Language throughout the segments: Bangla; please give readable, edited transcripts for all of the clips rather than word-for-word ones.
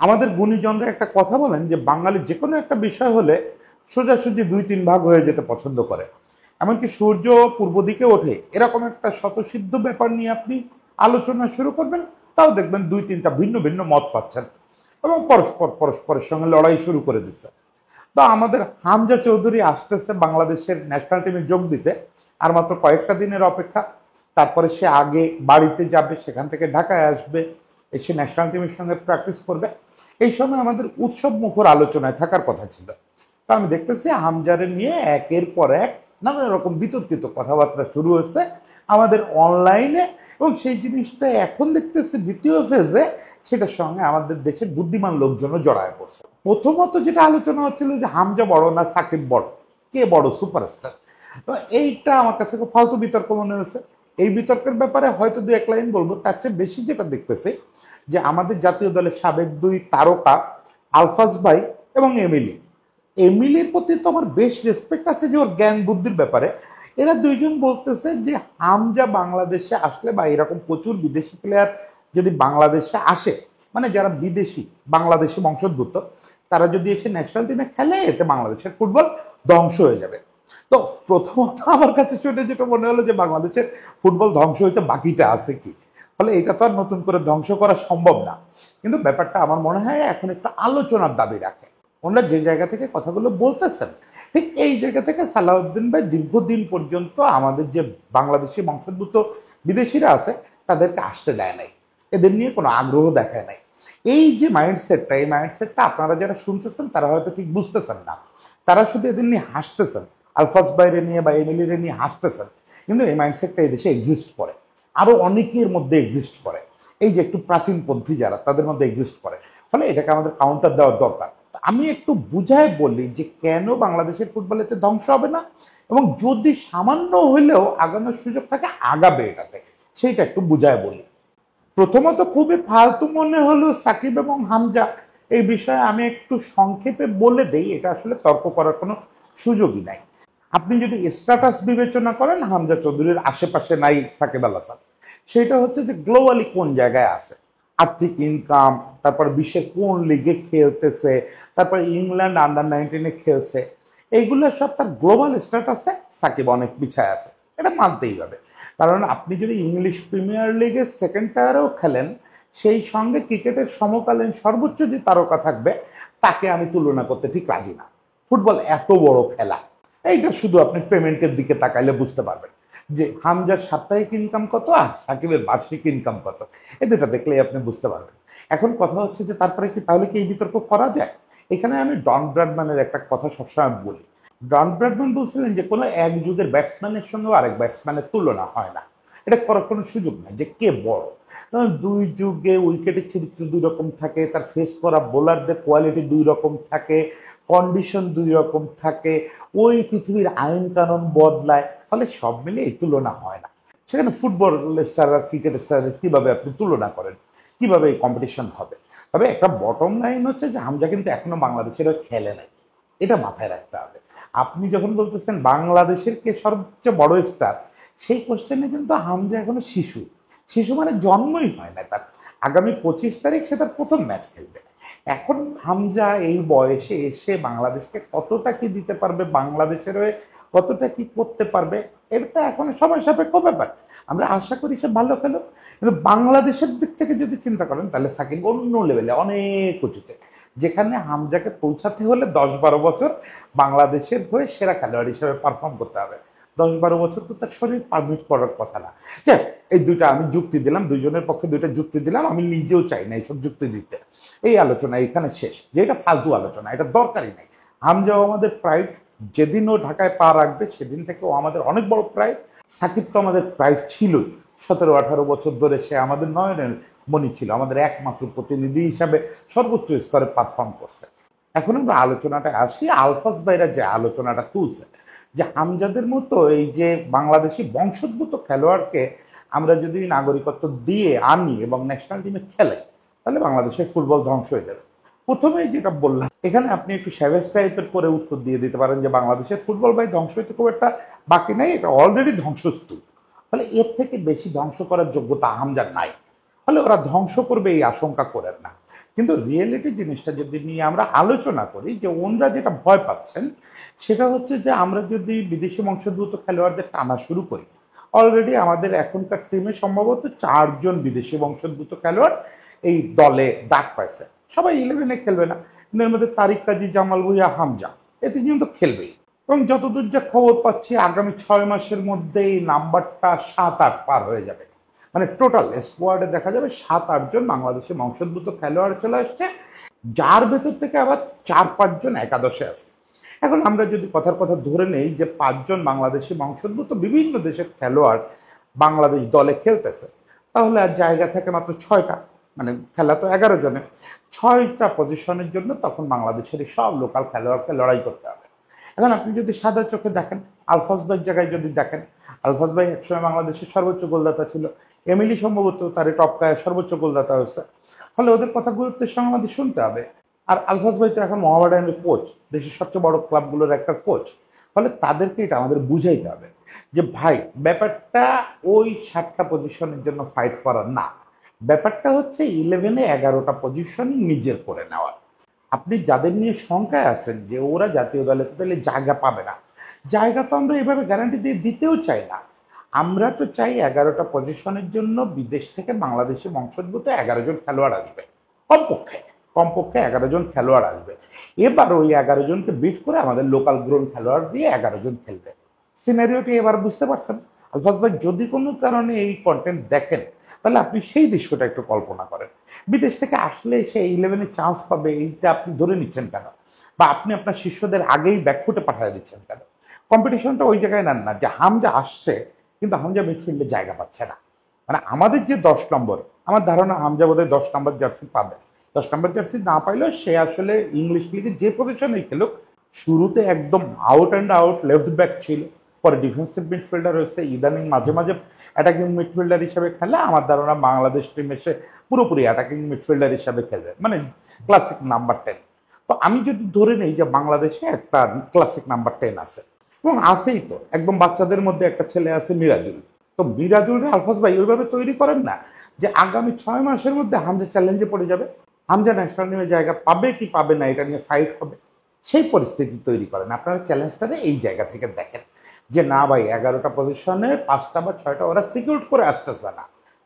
আমাদের গুণীজনরা একটা কথা বলেন যে বাঙালি যে কোনো একটা বিষয় হলে সোজাসুজি 2-3 ভাগ হয়ে যেতে পছন্দ করে। এমনকি সূর্য পূর্ব দিকে ওঠে এরকম একটা স্বতঃসিদ্ধ ব্যাপার নিয়ে আপনি আলোচনা শুরু করবেন, তাও দেখবেন 2-3টা ভিন্ন ভিন্ন মত পাচ্ছেন এবং পরস্পরের সঙ্গে লড়াই শুরু করে দিচ্ছে। তো আমাদের হামজা চৌধুরী আসতেছে বাংলাদেশের ন্যাশনাল টিমে যোগ দিতে, আর মাত্র কয়েকটা দিনের অপেক্ষা। তারপরে সে আগে বাড়িতে যাবে, সেখান থেকে ঢাকায় আসবে, এসে ন্যাশনাল টিমের সঙ্গে প্র্যাকটিস করবে। এই সময় আমাদের উৎসব মুখর আলোচনায় থাকার কথা ছিল। তো আমি দেখতেছি হামজারে নিয়ে একের পর এক নানা রকম বিতর্কিত কথাবার্তা শুরু হয়েছে আমাদের অনলাইনে, এবং সেই জিনিসটা এখন দেখতেছি দ্বিতীয় ফেজে সেটার সঙ্গে আমাদের দেশের বুদ্ধিমান লোকজনও জড়ায় পড়ছে। প্রথমত যেটা আলোচনা হচ্ছিল যে হামজা বড় না সাকিব বড়, কে বড় সুপারস্টার। তো এইটা আমার কাছে খুব ফালতু বিতর্ক মনে হয়েছে। এই বিতর্কের ব্যাপারে হয়তো 2-1 লাইন বলবো, তার চেয়ে বেশি যেটা দেখতেছি যে আমাদের জাতীয় দলের সাবেক 2 তারকা আলফাজ ভাই এবং এমিলির প্রতি তো আমার বেশ রেসপেক্ট আছে যে ওর জ্ঞান বুদ্ধির ব্যাপারে। এরা দুইজন বলতেছে যে হামজা বাংলাদেশে আসলে বা এরকম প্রচুর বিদেশি প্লেয়ার যদি বাংলাদেশে আসে, মানে যারা বিদেশি বাংলাদেশি বংশোদ্ভূত, তারা যদি এসে ন্যাশনাল টিমে খেলে এতে বাংলাদেশের ফুটবল ধ্বংস হয়ে যাবে। তো প্রথমত আমার কাছে শুনে যেটা মনে হলো যে বাংলাদেশের ফুটবল ধ্বংস হইতে বাকিটা আছে কি, ফলে এটা তো আর নতুন করে ধ্বংস করা সম্ভব না। কিন্তু ব্যাপারটা আমার মনে হয় এখন একটা আলোচনার দাবি রাখে। ওনারা যে জায়গা থেকে কথাগুলো বলতেছেন, ঠিক এই জায়গা থেকে সালাউদ্দিন ভাই দীর্ঘদিন পর্যন্ত আমাদের যে বাংলাদেশি বংশোদ্ভূত বিদেশিরা আছে তাদেরকে আসতে দেয় নাই, এদের নিয়ে কোনো আগ্রহ দেখায় নাই। এই যে মাইন্ডসেটটা, এই মাইন্ডসেটটা আপনারা যারা শুনতেছেন তারা হয়তো ঠিক বুঝতেছেন না। তারা শুধু এদের নিয়ে হাসতেছেন, আলফাজ বাইরে নিয়ে বা এমিলিরে নিয়ে হাসতেছেন, কিন্তু এই মাইন্ডসেটটা এই দেশে এক্সিস্ট করে, আরো অনেকের মধ্যে এক্সিস্ট করে। এই যে একটু প্রাচীনপন্থী যারা, তাদের মধ্যে এক্সিস্ট করে, ফলে এটাকে আমাদের কাউন্টার দেওয়ার দরকার। আমি একটু বুঝায় বলি যে কেন বাংলাদেশের ফুটবলেতে ধ্বংস হবে না, এবং যদি সামান্য হইলেও আগানোর সুযোগ থাকে আগাবে এটাতে, সেইটা একটু বুঝায় বলি। প্রথমত খুবই ফালতু মনে হলো সাকিব এবং হামজা, এই বিষয়ে আমি একটু সংক্ষেপে বলে দেই, এটা আসলে তর্ক করার কোনো সুযোগই নাই। আপনি যদি স্ট্যাটাস বিবেচনা করেন হামজা চৌধুরীর আশেপাশে নাই সাকিব আল হাসান, সেটা হচ্ছে যে গ্লোবালি কোন জায়গায় আছে, আর্থিক ইনকাম, তারপর বিশ্বের কোন লিগে খেলতেছে, তারপরে ইংল্যান্ড আন্ডার 19-এ খেলছে, এইগুলো সব তার গ্লোবাল স্ট্যাটাসে সাকিব অনেক পিছায় আছে, এটা মানতেই হবে। কারণ আপনি যদি ইংলিশ প্রিমিয়ার লিগের সেকেন্ড টায়ারেও খেলেন, সেই সঙ্গে ক্রিকেটের সমকালীন সর্বোচ্চ যে তারকা থাকবে তাকে আমি তুলনা করতে ঠিক রাজি না। ফুটবল এত বড় খেলা, এইটা শুধু আপনি পেমেন্টের দিকে তাকাইলে বুঝতে পারবেন যে হামজার সাপ্তাহিক ইনকাম কত আর সাকিবের বার্ষিক ইনকাম কত, এই দুটা দেখলেই আপনি বুঝতে পারবেন। এখন কথা হচ্ছে যে তারপরে কি তাহলে কি এই বিতর্ক করা যায়? এখানে আমি ডন ব্র্যাডম্যানের একটা কথা সবসময় বলি। ডন ব্র্যাডম্যান বলছিলেন যে কোনো এক যুগের ব্যাটসম্যানের সঙ্গে আরেক ব্যাটসম্যানের তুলনা হয় না, এটা করার কোনো সুযোগ নাই যে কে বড়। কারণ 2 যুগে উইকেটের চরিত্র 2 রকম থাকে, তার ফেস করা বোলারদের কোয়ালিটি 2 রকম থাকে, কন্ডিশন 2 রকম থাকে, ওই পৃথিবীর আইন কানুন বদলায়, ফলে সব মিলে এই তুলনা হয় না। সেখানে ফুটবল স্টার আর ক্রিকেট স্টারের কিভাবে আপনি তুলনা করেন, কিভাবে এই কম্পিটিশন হবে? তবে একটা বটম লাইন হচ্ছে যে হামজা কিন্তু এখনো বাংলাদেশের খেলে নাই, এটা মাথায় রাখতে হবে। আপনি যখন বলতেছেন বাংলাদেশের কে সবচেয়ে বড় স্টার, সেই কোশ্চেনে কিন্তু হামজা এখনো শিশু। শিশু মানে জন্মই হয় না তার। আগামী 25 তারিখ সে তার প্রথম ম্যাচ খেলবে। এখন হামজা এই বয়সে এসে বাংলাদেশকে কতটা কি দিতে পারবে, বাংলাদেশের হয়ে কতটা কি করতে পারবে, এটা তো এখন সময় সাপেক্ষ ব্যাপার। আমরা আশা করি সে ভালো খেলো, কিন্তু বাংলাদেশের দিক থেকে যদি চিন্তা করেন তাহলে সাকিব অন্য লেভেলে অনেক উঁচুতে, যেখানে হামজাকে পৌঁছাতে হলে 10-12 বছর বাংলাদেশের হয়ে সেরা খেলোয়াড় হিসেবে পারফর্ম করতে হবে। 10-12 বছর তো তার শরীর পারমিট করার কথা না। যাক, এই দুইটা আমি যুক্তি দিলাম, দুইজনের পক্ষে দুইটা যুক্তি দিলাম, আমি নিজেও চাই না এইসব যুক্তি দিতে। এই আলোচনা এখানে শেষ, যে এটা ফালতু আলোচনা, এটা দরকারই নাই। হামজাও আমাদের প্রাইড, যেদিন ও ঢাকায় পা রাখবে সেদিন থেকে ও আমাদের অনেক বড় প্রাইড। সাকিব তো আমাদের প্রাইড ছিলই, 17-18 বছর ধরে সে আমাদের নয়নের মণি ছিল, আমাদের একমাত্র প্রতিনিধি হিসাবে সর্বোচ্চ স্তরে পারফর্ম করছে। এখন আমরা আলোচনাটা আসি, আলফাজ ভাইরা যে আলোচনাটা তুলছে যে হামজাদের মতো এই যে বাংলাদেশি বংশোদ্ভূত খেলোয়াড়কে আমরা যদি নাগরিকত্ব দিয়ে আনি এবং ন্যাশনাল টিমে খেলাই, তাহলে বাংলাদেশের ফুটবল ধ্বংস হয়ে যাবে। প্রথমেই যেটা বললাম, এখানে আপনি একটু স্যাভেজ টাইপের করে উত্তর দিয়ে দিতে পারেন যে বাংলাদেশের ফুটবল ভাই ধ্বংস হইতে খুব একটা বাকি নাই, এটা অলরেডি ধ্বংসস্তূপ। ফলে এর থেকে বেশি ধ্বংস করার যোগ্যতা হামজার নাই, ফলে ওরা ধ্বংস করবে এই আশঙ্কা করেন না। কিন্তু রিয়েলিটি জিনিসটা যদি নিয়ে আমরা আলোচনা করি, যে ওনরা যেটা ভয় পাচ্ছেন সেটা হচ্ছে যে আমরা যদি বিদেশি বংশোদ্ভূত খেলোয়াড়দের টানা শুরু করি, অলরেডি আমাদের এখনকার টিমে সম্ভবত 4 জন বিদেশি বংশোদ্ভূত খেলোয়াড় এই দলে ডাক পাইছে। সবাই 11-এ খেলবে না, কিন্তু এর মধ্যে তারিক কাজী, জামাল ভুঁইয়া, হামজা এই 3জন তো খেলবেই। এবং যতদূর যা খবর পাচ্ছি আগামী 6 মাসের মধ্যে এই নাম্বারটা 7-8 পার হয়ে যাবে। মানে টোটাল স্কোয়াডে দেখা যাবে 7-8 জন বাংলাদেশি বংশোদ্ভূত খেলোয়াড় চলে আসছে, যার ভেতর থেকে আবার 4-5 জন একাদশে আছে। এখন আমরা যদি কথার কথা ধরে নেই যে 5 জন বাংলাদেশি বংশোদ্ভূত বিভিন্ন দেশের খেলোয়াড় বাংলাদেশ দলে খেলতেছে, তাহলে আর জায়গা থাকে মাত্র 6টা। মানে খেলা তো 11 জনের, 6টা পজিশনের জন্য তখন বাংলাদেশের সব লোকাল খেলোয়াড়কে লড়াই করতে হবে। এখন আপনি যদি সাদা চোখে দেখেন, আলফাজ ভাইয়ের জায়গায় যদি দেখেন, আলফাজ ভাই একসময় বাংলাদেশের সর্বোচ্চ গোলদাতা ছিল, এমিলি সম্ভবত তার টপকায় সর্বোচ্চ গোলদাতা হয়েছে। ফলে ওদের কথা গুরুত্বের সঙ্গে আমাদের শুনতে হবে। আর আলফাজ ভাই তো এখন মোহামেডানের কোচ, দেশের সবচেয়ে বড় ক্লাবগুলোর একটা কোচ। ফলে তাদেরকে এটা আমাদের বুঝাইতে হবে যে ভাই ব্যাপারটা ওই 7টা পজিশনের জন্য ফাইট করার না, ব্যাপারটা হচ্ছে 11-এ 11টা পজিশন নিজের করে নেওয়া। আপনি যাদের নিয়ে শঙ্কায় আছেন যে ওরা জাতীয় দলে তো তাহলে জায়গা পাবে না, জায়গা তো আমরা এভাবে গ্যারান্টি দিয়ে দিতেও চাই না। আমরা তো চাই 11টা পজিশনের জন্য বিদেশ থেকে বাংলাদেশি বংশোদ্ভূত 11 জন খেলোয়াড় আসবে, কমপক্ষে কমপক্ষে 11 জন খেলোয়াড় আসবে। এবার ওই 11 জনকে বিট করে আমাদের লোকাল গ্রোন খেলোয়াড় দিয়ে 11 জন খেলবে। সিনারিওটি এবার বুঝতে পারছেন? আলফাজ ভাই যদি কোনো কারণে এই কন্টেন্ট দেখেন, তাহলে আপনি সেই দৃশ্যটা একটু কল্পনা করেন। বিদেশ থেকে আসলে সে 11-এ চান্স পাবে এইটা আপনি ধরে নিচ্ছেন কেন? বা আপনি আপনার শিষ্যদের আগেই ব্যাকফুটে পাঠিয়ে দিচ্ছেন কেন? কম্পিটিশনটা ওই জায়গায় নেন না যে হামজা আসছে কিন্তু হামজা মিডফিল্ডে জায়গা পাচ্ছে না। মানে আমাদের যে 10 নম্বর, আমার ধারণা হামজা বোধহয় 10 নম্বর জার্সি পাবে। 10 নম্বর জার্সি না পাইলেও সে আসলে ইংলিশ লিগে যে পজিশনেই খেলুক, শুরুতে একদম out and out left back ছিল, পরে ডিফেন্সিভ মিডফিল্ডার হয়েছে, ইদানিং মাঝে মাঝে অ্যাটাকিং মিডফিল্ডার হিসেবে খেলে। আমার ধারণা বাংলাদেশ টিম এসে পুরোপুরি অ্যাটাকিং মিডফিল্ডার হিসাবে খেলবে, মানে ক্লাসিক নাম্বার 10। তো আমি যদি ধরে নেই যে বাংলাদেশে একটা ক্লাসিক নাম্বার 10 আছে, এবং আছেই তো, একদম বাচ্চাদের মধ্যে একটা ছেলে আছে মিরাজুল। তো মিরাজুল আলফাজ ভাই ওইভাবে তৈরি করেন না যে আগামী 6 মাসের মধ্যে হামজা চ্যালেঞ্জে পড়ে যাবে, হামজা ন্যাশনাল টিমে জায়গা পাবে কি পাবে না এটা নিয়ে ফাইট হবে, সেই পরিস্থিতি তৈরি করেন। আপনারা চ্যালেঞ্জটারে এই জায়গা থেকে দেখেন যে না ভাই 11টা পজিশনের 5টা বা 6টা ওরা সিকিউর করে আসতেছে না।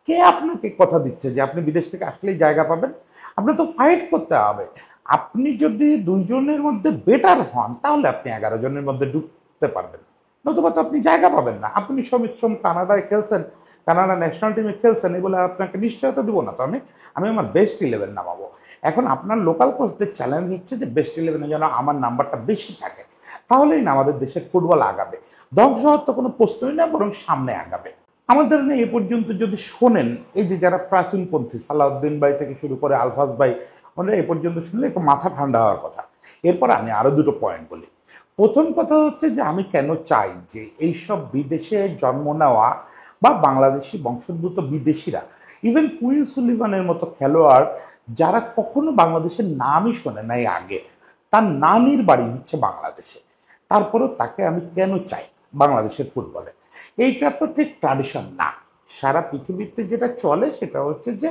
কে আপনাকে কথা দিচ্ছে যে আপনি বিদেশ থেকে আসলেই জায়গা পাবেন? আপনার তো ফাইট করতে হবে। আপনি যদি 2 জনের মধ্যে বেটার হন তাহলে আপনি 11 জনের মধ্যে ঢুকতে পারবেন, নতুবা তো আপনি জায়গা পাবেন না। আপনি সমিত সোম কানাডায় খেলছেন, কানাডা ন্যাশনাল টিমে খেলছেন, এগুলো আপনাকে নিশ্চয়তা দেবো না তো আমি আমি আমার বেস্ট 11 নামাবো। এখন আপনার লোকাল কোচদের চ্যালেঞ্জ হচ্ছে যে বেস্ট 11-এ যেন আমার নাম্বারটা বেশি থাকে, তাহলেই না আমাদের দেশের ফুটবল আগাবে। ধ্বংস হওয়ার তো কোনো প্রশ্নই না, বরং সামনে আগাবে। আমাদের না এ পর্যন্ত যদি শোনেন, এই যে যারা প্রাচীনপন্থী সালাউদ্দিন ভাই থেকে শুরু করে আলফাজ ভাই, ওনারা এ পর্যন্ত শুনলে একটু মাথা ঠান্ডা হওয়ার কথা। এরপর আমি আরো 2টো পয়েন্ট বলি। প্রথম কথা হচ্ছে যে আমি কেন চাই যে এইসব বিদেশে জন্ম নেওয়া বা বাংলাদেশি বংশোদ্ভূত বিদেশিরা, ইভেন কুইন সুলিভানের মতো খেলোয়াড় যারা কখনো বাংলাদেশের নামই শোনে নাই আগে, তার নানির বাড়ি হচ্ছে বাংলাদেশে, তারপরেও তাকে আমি কেন চাই বাংলাদেশের ফুটবলে? এইটা তো ঠিক ট্র্যাডিশন না। সারা পৃথিবীতে যেটা চলে সেটা হচ্ছে যে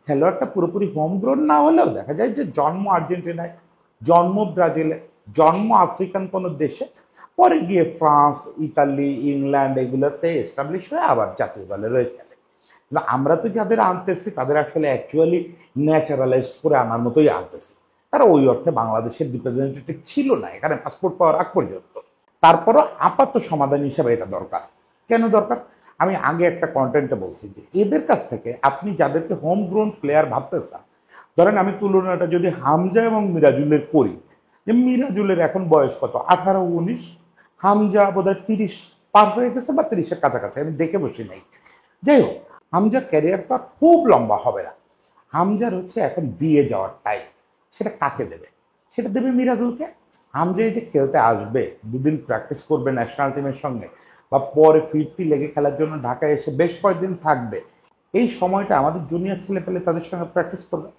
খেলোয়াড়টা পুরোপুরি হোমগ্রোন না হলেও দেখা যায় যে জন্ম আর্জেন্টিনায়, জন্ম ব্রাজিলে, জন্ম আফ্রিকান কোনো দেশে, পরে গিয়ে ফ্রান্স, ইতালি, ইংল্যান্ড এগুলোতে এস্টাবলিশ হয়ে আবার জাতীয় দলে রয়ে খেলে। কিন্তু আমরা তো যাদের আনতেছি তাদের আসলে অ্যাকচুয়ালি ন্যাচারালাইজড করে আনার মতোই আনতেছি। তারা ওই অর্থে বাংলাদেশের রিপ্রেজেন্টেটিভ ছিল না এখানে পাসপোর্ট পাওয়ার আগ পর্যন্ত। তারপরও আপাতত সমাধান হিসাবে এটা দরকার। কেন দরকার? আমি আগে একটা কন্টেন্টে বলছি যে এদের কাছ থেকে আপনি যাদেরকে হোম গ্রোন প্লেয়ার ভাবতেছেন, ধরেন আমি তুলনাটা যদি হামজা এবং মিরাজুলের করি, যে মিরাজুলের এখন বয়স কত, 18-19, হামজা বোধহয় 30 পার হয়ে গেছে বা 30-এর কাছাকাছি, আমি দেখে বসি নাই। যাই হোক, হামজার ক্যারিয়ার তো আর খুব লম্বা হবে না। হামজার হচ্ছে এখন দিয়ে যাওয়ার টাইম। সেটা কাকে দেবে? সেটা দেবে মিরাজুলকে। হামজা এই যে খেলতে আসবে, 2 দিন প্র্যাকটিস করবে ন্যাশনাল টিমের সঙ্গে, বা পরে ফিরতি লেগে খেলার জন্য ঢাকায় এসে বেশ কয়েকদিন থাকবে, এই সময়টা আমাদের জুনিয়র ছেলে পেলে তাদের সঙ্গে প্র্যাকটিস করবে।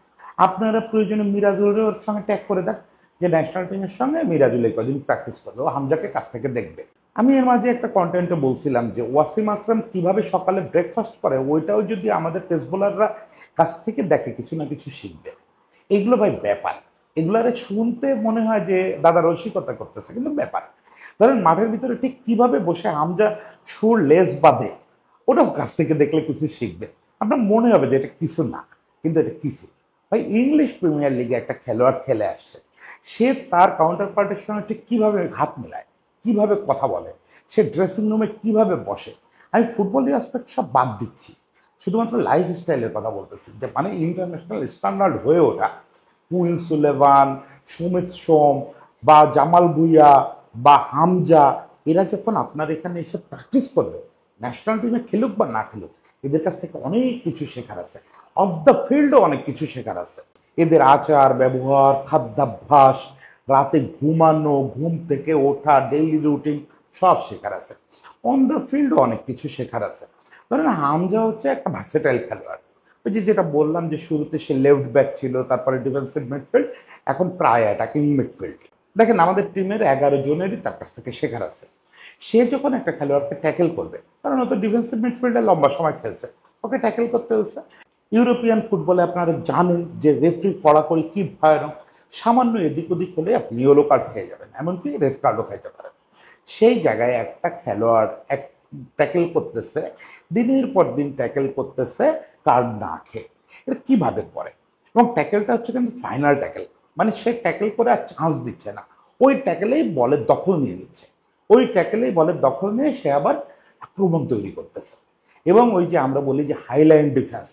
আপনারা প্রয়োজনে মিরাজুলের ওর সঙ্গে ট্যাগ করে দেন যে ন্যাশনাল টিমের সঙ্গে মিরাজুল এই কদিন প্র্যাকটিস করবে, ও হামজাকে কাছ থেকে দেখবে। আমি এর মাঝে একটা কন্টেন্টে বলছিলাম যে ওয়াসিম আকরাম কিভাবে সকালে ব্রেকফাস্ট করে, ওইটাও যদি আমাদের পেস বোলাররা কাছ থেকে দেখে কিছু না কিছু শিখবে। এগুলো ভাই ব্যাপার। এগুলো আরে শুনতে মনে হয় যে দাদা রসিকতা করতেছে, কিন্তু ব্যাপার। ধরেন মাঠের ভিতরে ঠিক কিভাবে বসে হামজা সুর লেজ বাঁধে, ওটাও কাছ থেকে দেখলে কিছু শিখবে। আপনার মনে হবে যে এটা কিছু না, কিন্তু এটা কিছু। ভাই ইংলিশ প্রিমিয়ার লিগে একটা খেলোয়াড় খেলে আসছে, সে তার কাউন্টার পার্টির সঙ্গে ঠিক কিভাবে হাত মেলায়, কিভাবে কথা বলে, সে ড্রেসিং রুমে কিভাবে বসে। আমি ফুটবল অ্যাসপেক্ট সব বাদ দিচ্ছি, শুধুমাত্র লাইফ স্টাইলের কথা বলতেছি, যে মানে ইন্টারন্যাশনাল স্ট্যান্ডার্ড হয়ে ওঠা। কুইন সুলেভান, সুমিত সোম বা জামাল ভুইয়া বা হামজা, এরা যখন আপনার এখানে এসে প্র্যাকটিস করবে, ন্যাশনাল টিমে খেলুক বা না খেলুক, এদের কাছ থেকে অনেক কিছু শেখার আছে। অফ দ্য ফিল্ডও অনেক কিছু শেখার আছে। এদের আচার ব্যবহার, খাদ্যাভ্যাস, রাতে ঘুমানো, ঘুম থেকে ওঠা, ডেইলি রুটিন সব শেখার আছে। অন দ্য ফিল্ডও অনেক কিছু শেখার আছে। ধরেন হামজা হচ্ছে একটা ভার্সেটাইল খেলোয়াড়। ওই যে যেটা বললাম যে শুরুতে সে লেফট ব্যাক ছিল, তারপরে ডিফেন্সিভ মিডফিল্ড, এখন প্রায় অ্যাটাকিং মিডফিল্ড। দেখেন আমাদের টিমের 11 জনেরই তার কাছ থেকে শেখার আছে। সে যখন একটা খেলোয়াড়কে ট্যাকেল করবে, কারণ ও তো ডিফেন্সিভ মিডফিল্ডে লম্বা সময় খেলছে, ওকে ট্যাকেল করতে হচ্ছে। ইউরোপিয়ান ফুটবলে আপনারা জানেন যে রেফারি কড়াকড়ি কি ভয়ানক। সামান্য এদিক ওদিক হলে আপনি ইয়েলো কার্ড খেয়ে যাবেন, এমনকি রেড কার্ডও খাইতে পারেন। সেই জায়গায় একটা খেলোয়াড় এক ট্যাকেল করতেছে, দিনের পর দিন ট্যাকেল করতেছে কার্ড না খেয়ে। এটা কিভাবে করে? এবং ট্যাকেলটা হচ্ছে কিন্তু ফাইনাল ট্যাকেল, মানে সে ট্যাকেল করে আর চান্স দিচ্ছে না, ওই ট্যাকেলেই বলের দখল নিয়ে নিচ্ছে, ওই ট্যাকেলেই বলের দখল নিয়ে সে আবার আক্রমণ তৈরি করতেছে। এবং ওই যে আমরা বলি যে হাইলাইন ডিফেন্স,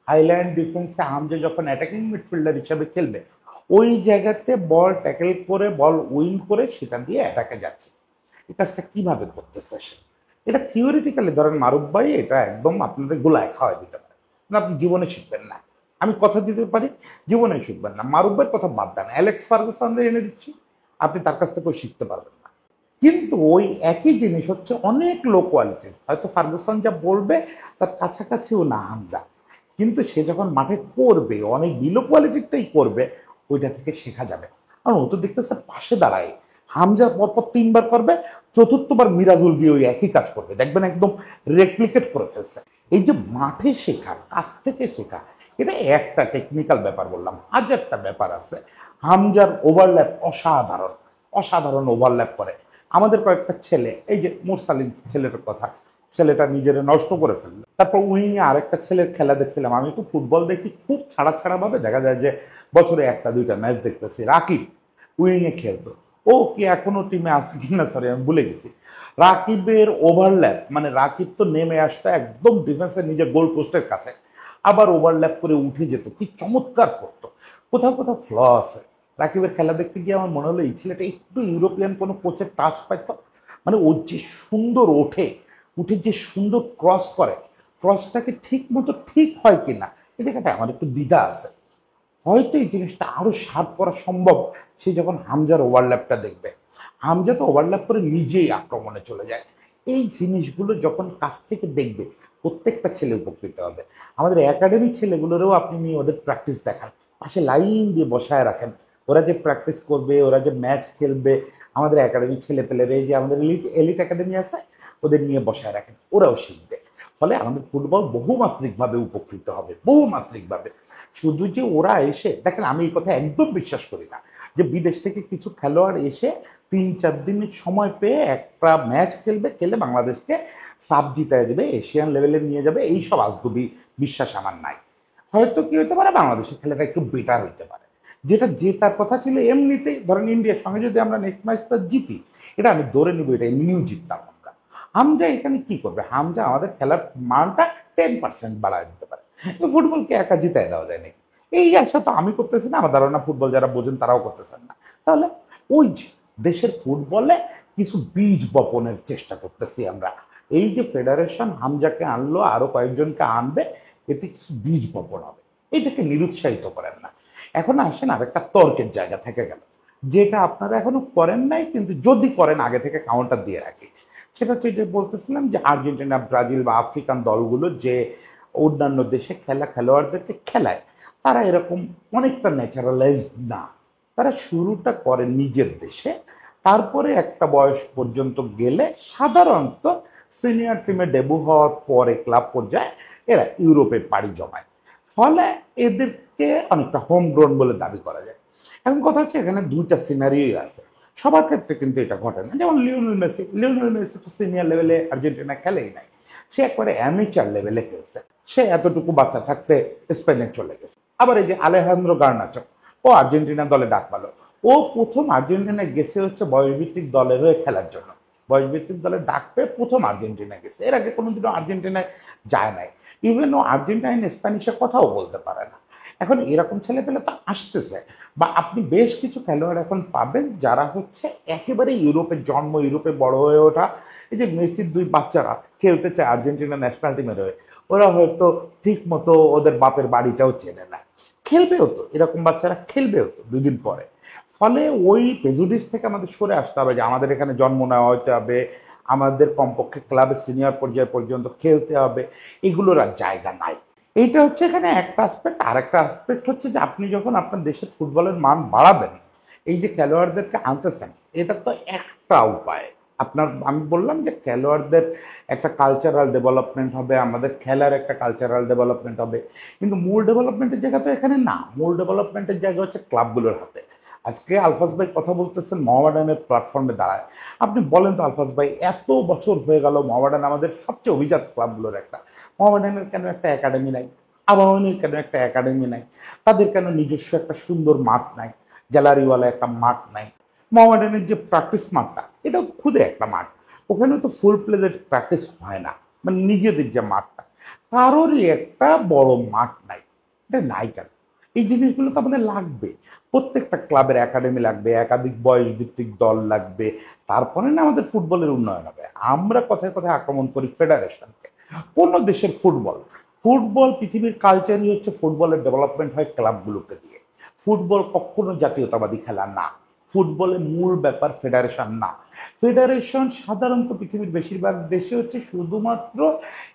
হাইলাইন ডিফেন্সে হামজা যখন অ্যাটাকিং মিডফিল্ডার হিসাবে খেলবে, ওই জায়গাতে বল ট্যাকেল করে বল উইন করে সেটা দিয়ে অ্যাটাকে যাচ্ছে। এই কাজটা কিভাবে করতেছে সে? এটা থিওরিটিক্যালি ধরেন মারুফ ভাই এটা একদম আপনাদের গোলায় খাওয়াই দিতে পারে, কিন্তু আপনি জীবনে শিখবেন না। আমি কথা দিতে পারি, জীবনে শিখবেন না। মারুফ ভাইয়ের কথা বাদ দেন, অ্যালেক্স ফার্গুসনরে এনে দিচ্ছি, আপনি তার কাছ থেকেও শিখতে পারবেন না। কিন্তু ওই একই জিনিস হচ্ছে অনেক লো কোয়ালিটির, হয়তো ফার্গুসন যা বলবে তার কাছাকাছিও না হামজা, কিন্তু সে যখন মাঠে করবে অনেক বিলো কোয়ালিটিরটাই করবে, ওইটা থেকে শেখা যাবে। কারণ ও তো দেখতেছে পাশে দাঁড়ায়, হামজা পরপর 3বার করবে, চতুর্থবার মিরাজুল গিয়ে ওই একই কাজ করবে, দেখবেন একদম রেপ্লিকেট করে ফেলছে। এই যে মাঠে শেখা, কাছ থেকে শেখা, এটা একটা টেকনিক্যাল ব্যাপার বললাম, হাজারটা ব্যাপার আছে। হামজার ওভারল্যাপ অসাধারণ, অসাধারণ ওভারল্যাপ করে। আমাদের কয়েকটা ছেলে, এই যে মুরসালিন ছেলেটার কথা, ছেলেটা নিজেরা নষ্ট করে ফেললো। তারপর উইংয়ে আরেকটা ছেলের খেলা দেখছিলাম, আমি তো ফুটবল দেখি খুব ছাড়া ছাড়া ভাবে, দেখা যায় যে বছরে 1টা 2টা ম্যাচ দেখতেছি। রাকিব উইংয়ে খেলতো, ও কি এখনো টিমে আছে কিনা সরি আমি ভুলে গেছি। রাকিবের ওভারল্যাপ, মানে রাকিব তো নেমে আসতো একদম ডিফেন্সের নিজের গোল পোস্টের কাছে, আবার ওভারল্যাপ করে উঠে যেত, কি চমৎকার করতো। কোথাও কোথাও ফ্ল আছে। রাকিবের খেলা দেখতে গিয়ে আমার মনে হলো এই ছেলেটা একটু ইউরোপিয়ান কোনো কোচের টাচ পাইতো। মানে ও যে সুন্দর ওঠে, উঠে যে সুন্দর ক্রস করে, ক্রসটাকে ঠিক মতো ঠিক হয় কিনা এই জায়গাটা আমার একটু দ্বিধা আছে। হয়তো এই জিনিসটা আরো শার্প করা সম্ভব সে যখন হামজার ওভারল্যাপটা দেখবে। হামজা তো ওভারল্যাপ করে নিজেই আক্রমণে চলে যায়। এই জিনিসগুলো যখন কাছ থেকে দেখবে, প্রত্যেকটা ছেলে উপকৃত হবে। আমাদের একাডেমি ছেলেগুলোরও আপনি নিয়ে ওদের প্র্যাকটিস দেখান, পাশে লাইন দিয়ে বসায় রাখেন, ওরা যে প্র্যাকটিস করবে, ওরা যে ম্যাচ খেলবে, আমাদের একাডেমি ছেলে পেলের, এই যে আমাদের এলিট এলিট একাডেমি আছে, ওদের নিয়ে বসায় রাখেন, ওরাও শিখবে। ফলে আমাদের ফুটবল বহুমাত্রিকভাবে উপকৃত হবে, বহুমাত্রিকভাবে। শুধু যে ওরা এসে দেখেন, আমি এই কথা একদম বিশ্বাস করি না যে বিদেশ থেকে কিছু খেলোয়াড় এসে 3-4 দিনের সময় পেয়ে একটা ম্যাচ খেলবে, খেলে বাংলাদেশকে সাব জিতায় দেবে, এশিয়ান লেভেলে নিয়ে যাবে, এইসব আজগুবি বিশ্বাস আমার নাই। হয়তো কি হতে পারে, বাংলাদেশের খেলাটা একটু বেটার হইতে পারে, যেটা জেতার কথা ছিল এমনিতেই। ধরেন ইন্ডিয়ার সঙ্গে যদি আমরা নেক্সট ম্যাচটা জিতি, এটা আমি ধরে নিব এটা এমনিও জিততাম আমরা। হামজা এখানে কি করবে? হামজা আমাদের খেলার মানটা 10% বাড়ায় দিতে পারে, কিন্তু ফুটবলকে একা জিতায় দেওয়া যায় নাকি? এই আশা তো আমি করতেছি না, আমার ধারণা ফুটবল যারা বোঝেন তারাও করতেছেন না। তাহলে ওই যে দেশের ফুটবলে কিছু বীজ বপনের চেষ্টা করতেছি আমরা। এই যে ফেডারেশন হামজাকে আনলো, আরো কয়েকজনকে আনবে, এতে কিছু বীজ বপন হবে। এটাকে নিরুৎসাহিত করেন না। এখন আসেন আর একটা তর্কের জায়গা থেকে গেল, যেটা আপনারা এখনো করেন নাই, কিন্তু যদি করেন আগে থেকে কাউন্টার দিয়ে রাখি। সেটা হচ্ছে যে বলতেছিলাম যে আর্জেন্টিনা, ব্রাজিল বা আফ্রিকান দলগুলো যে অন্যান্য দেশে খেলা খেলোয়াড়দেরকে খেলায়, তারা এরকম অনেকটা ন্যাচারালাইজড না। তারা শুরুটা করে নিজের দেশে, তারপরে একটা বয়স পর্যন্ত গেলে সাধারণত সিনিয়র টিমে ডেবু হওয়ার পরে ক্লাব পর্যায়ে এরা ইউরোপে পাড়ি জমায়। ফলে এদেরকে অনেকটা হোম গ্রোন বলে দাবি করা যায়। এখন কথা হচ্ছে এখানে দুইটা সিনারিওই আছে, সবার ক্ষেত্রে কিন্তু এটা ঘটে না। যেমন লিওনেল মেসি তো সিনিয়র লেভেলে আর্জেন্টিনা খেলেই নাই, সে একবারে অ্যামেচার লেভেলে খেলছে, সে এতটুকু বাচ্চা থাকতে স্পেনে চলে গেছে। আবার এই যে আলেহান্দ্রো গার্নাচো, ও আর্জেন্টিনা দলে ডাক পালো, ও প্রথম আর্জেন্টিনায় গেছে হচ্ছে বয়সভিত্তিক দলের হয়ে খেলার জন্য, বয়সভিত্তিক দলের ডাক পেয়ে প্রথম আর্জেন্টিনা গেছে, এর আগে কোনোদিনও আর্জেন্টিনায় যায় নাই। ইভেন ও আর্জেন্টাইন স্প্যানিশে কথাও বলতে পারে না। এখন এরকম ছেলে পেলে তো আসতেছে, বা আপনি বেশ কিছু খেলোয়াড় এখন পাবেন যারা হচ্ছে একেবারে ইউরোপের জন্ম, ইউরোপে বড় হয়ে ওঠা। এই যে মেসির দুই বাচ্চারা খেলতে চায় আর্জেন্টিনা ন্যাশনাল টিমের হয়ে, ওরা হয়তো ঠিক মতো ওদের বাপের বাড়িটাও চেনে না, খেলবেও তো, এরকম বাচ্চারা খেলবেও তো দুদিন পরে। ফলে ওই প্রেজুডিস থেকে আমাদের সরে আসতে হবে যে আমাদের এখানে জন্ম নেওয়া হতে হবে, আমাদের কমপক্ষে ক্লাবের সিনিয়র পর্যায় পর্যন্ত খেলতে হবে, এগুলোর আর জায়গা নাই। এইটা হচ্ছে এখানে একটা আসপেক্ট। আর একটা আসপেক্ট হচ্ছে যে আপনি যখন আপনার দেশের ফুটবলের মান বাড়াবেন, এই যে খেলোয়াড়দেরকে আনতেছেন, এটা তো একটা উপায়। আপনার আমি বললাম যে খেলোয়াড়দের একটা কালচারাল ডেভেলপমেন্ট হবে, আমাদের খেলার একটা কালচারাল ডেভেলপমেন্ট হবে, কিন্তু মূল ডেভেলপমেন্টের জায়গা তো এখানে না। মূল ডেভেলপমেন্টের জায়গা হচ্ছে ক্লাবগুলোর হাতে। আজকে আলফাজ ভাই কথা বলতেছেন মোহামেডানের প্ল্যাটফর্মে দাঁড়ায়। আপনি বলেন তো আলফাজ ভাই, এত বছর হয়ে গেল মোহামেডান আমাদের সবচেয়ে অভিজাত ক্লাবগুলোর একটা, মোহামেডানের কেন একটা একাডেমি নাই? আবাহনীর কেন একটা একাডেমি নাই? তাদের কেন নিজস্ব একটা সুন্দর মাঠ নাই, গ্যালারিওয়ালা একটা মাঠ নাই? মোহামেডানের যে প্র্যাকটিস মাঠটা, এটাও তো খুদে একটা মাঠ, ওখানে তো ফুল প্লেজের প্র্যাকটিস হয় না, মানে নিজেদের যে মাঠটা, কারোরই একটা বড় মাঠ নাই। এটা নাই কেন? এই জিনিসগুলো তো আমাদের লাগবে। প্রত্যেকটা ক্লাবের একাডেমি লাগবে, একাধিক বয়স ভিত্তিক দল লাগবে, তারপরে না আমাদের ফুটবলের উন্নয়ন হবে। আমরা কথায় কথায় আক্রমণ করি ফেডারেশনকে। কোন দেশের ফুটবল, ফুটবল পৃথিবীর কালচারই হচ্ছে ফুটবলের ডেভেলপমেন্ট হয় ক্লাবগুলোকে দিয়ে। ফুটবল কখনো জাতীয়তাবাদী খেলা না, ফুটবলের মূল ব্যাপার ফেডারেশন না। ফেডারেশন সাধারণত পৃথিবীর বেশিরভাগ দেশে হচ্ছে শুধুমাত্র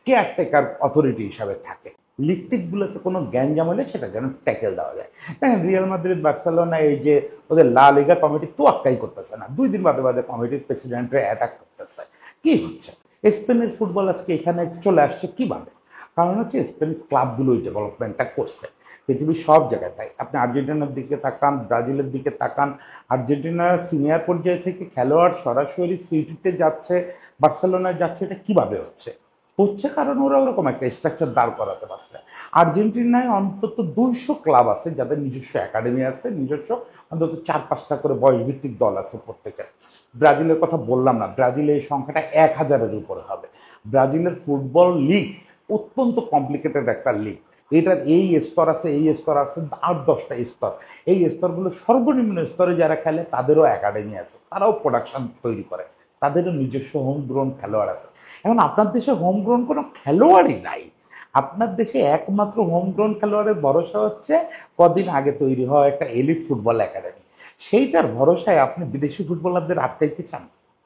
কেয়ারটেকার অথরিটি হিসাবে থাকে। লিগটিকগুলোতে কোনো গ্যাঞ্জাম হলে সেটা যেন ট্যাকেল দেওয়া যায়। হ্যাঁ, রিয়াল মাদ্রিদ, বার্সেলোনা, এই যে ওদের লা লিগা কমিটি তোয়াক্কাই করতেছে না, 2 দিন বাদে বাদে কমিটির প্রেসিডেন্টরা অ্যাটাক করতেছে। কি হচ্ছে? স্পেনের ফুটবল আজকে এখানে চলে আসছে কিভাবে? কারণ হচ্ছে স্পেনের ক্লাবগুলোই ডেভেলপমেন্টটা করছে। পৃথিবীর সব জায়গায় তাই। আপনি আর্জেন্টিনার দিকে তাকান, ব্রাজিলের দিকে তাকান, আর্জেন্টিনার সিনিয়র পর্যায়ে থেকে খেলোয়াড় সরাসরি সিটিতে যাচ্ছে, বার্সেলোনায় যাচ্ছে, এটা কিভাবে হচ্ছে? হচ্ছে কারণ ওরা ওরকম একটা স্ট্রাকচার দাঁড় করাতে পারছে। আর্জেন্টিনায় অন্তত 200 ক্লাব আছে যাদের নিজস্ব একাডেমি আছে, নিজস্ব অন্তত 4-5টা করে বয়সভিত্তিক দল আছে প্রত্যেকের। ব্রাজিলের কথা বললাম না, ব্রাজিলে এই সংখ্যাটা 1000-এর উপরে হবে। ব্রাজিলের ফুটবল লিগ অত্যন্ত কমপ্লিকেটেড একটা লিগ। এটার এই স্তর আছে, এই স্তর আছে, 8-10টা স্তর। এই স্তরগুলো সর্বনিম্ন স্তরে যারা খেলে তাদেরও একাডেমি আছে, তারাও প্রোডাকশন তৈরি করে, তাদেরও নিজস্ব হোম গ্রাউন খেলোয়াড় আছে। এখন আপনার দেশে হোম গ্রাউন কোনো খেলোয়াড়ই নাই। আপনার দেশে একমাত্র হোম গ্রাউন খেলোয়াড়ের ভরসা হচ্ছে কদিন আগে তৈরি হওয়া একটা এলিট ফুটবল একাডেমি। সেইটার ভরসায় আপনি বিদেশি ফুটবলারদের আটকাইতে চান?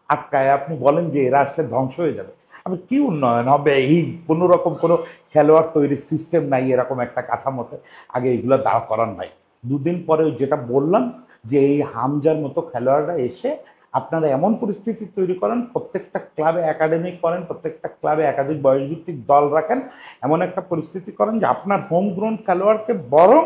আটকায় আপনি বলেন যে এরা আসলে ধ্বংস হয়ে যাবে। আপনি কি উন্নয়ন হবে? এই কোনো রকম কোনো খেলোয়াড় তৈরির সিস্টেম নাই এরকম একটা কাঠামোতে, আগে এইগুলো দাঁড় করান ভাই। 2 দিন পরে যেটা বললাম, যে এই হামজার মতো খেলোয়াড়রা এসে আপনারা এমন পরিস্থিতি তৈরি করেন, প্রত্যেকটা ক্লাবে একাডেমি করেন, প্রত্যেকটা ক্লাবে একাধিক বয়সভিত্তিক দল রাখেন, এমন একটা পরিস্থিতি করেন যে আপনার হোম গ্রাউন্ড খেলোয়াড়কে বরং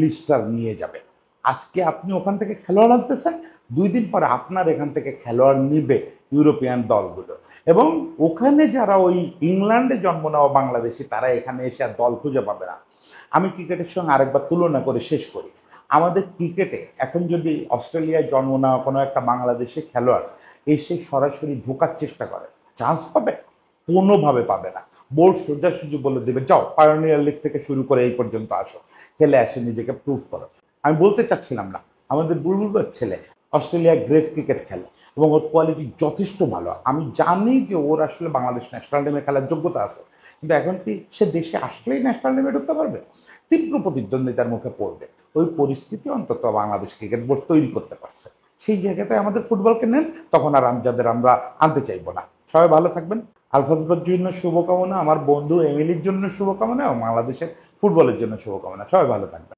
লিস্টার নিয়ে যাবে। আজকে আপনি ওখান থেকে খেলোয়াড় আনতেছেন, 2 দিন পরে আপনার এখান থেকে খেলোয়াড় নিবে ইউরোপিয়ান দলগুলো, এবং ওখানে যারা ওই ইংল্যান্ডে জন্ম নেওয়া বাংলাদেশি তারা এখানে এসে আর দল খুঁজে পাবে না। আমি ক্রিকেটের সঙ্গে আরেকবার তুলনা করে শেষ করি। আমাদের ক্রিকেটে এখন যদি অস্ট্রেলিয়ায় জন্ম নেওয়া কোনো একটা বাংলাদেশি খেলোয়াড় এসে সরাসরি ঢোকার চেষ্টা করে, চান্স পাবে? কোনোভাবে পাবে না। বোর্ড সোজাসুজি বলে দেবে, যাও পায়োনিয়ার লিগ থেকে শুরু করে এই পর্যন্ত আসো, খেলে আসে, নিজেকে প্রুভ করো। আমি বলতে চাচ্ছিলাম না, আমাদের বুলবুলের ছেলে অস্ট্রেলিয়া গ্রেট ক্রিকেট খেলে এবং ওর কোয়ালিটি যথেষ্ট ভালো। আমি জানি যে ওর আসলে বাংলাদেশ ন্যাশনাল টিমে খেলার যোগ্যতা আছে, কিন্তু এখন কি সে দেশে আসলেই ন্যাশনাল টিমে ঢুকতে পারবে? তীব্র প্রতিদ্বন্দ্বিতার মুখে পড়বে। ওই পরিস্থিতি অন্তত বাংলাদেশ ক্রিকেট বোর্ড তৈরি করতে পারছে। সেই জায়গাটায় আমাদের ফুটবলকে নেন, তখন আর আমজাদের আমরা আনতে চাইবো না। সবাই ভালো থাকবেন। আলফাজবার জন্য শুভকামনা, আমার বন্ধু এমিলির জন্য শুভকামনা, এবং বাংলাদেশের ফুটবলের জন্য শুভকামনা। সবাই ভালো থাকবেন।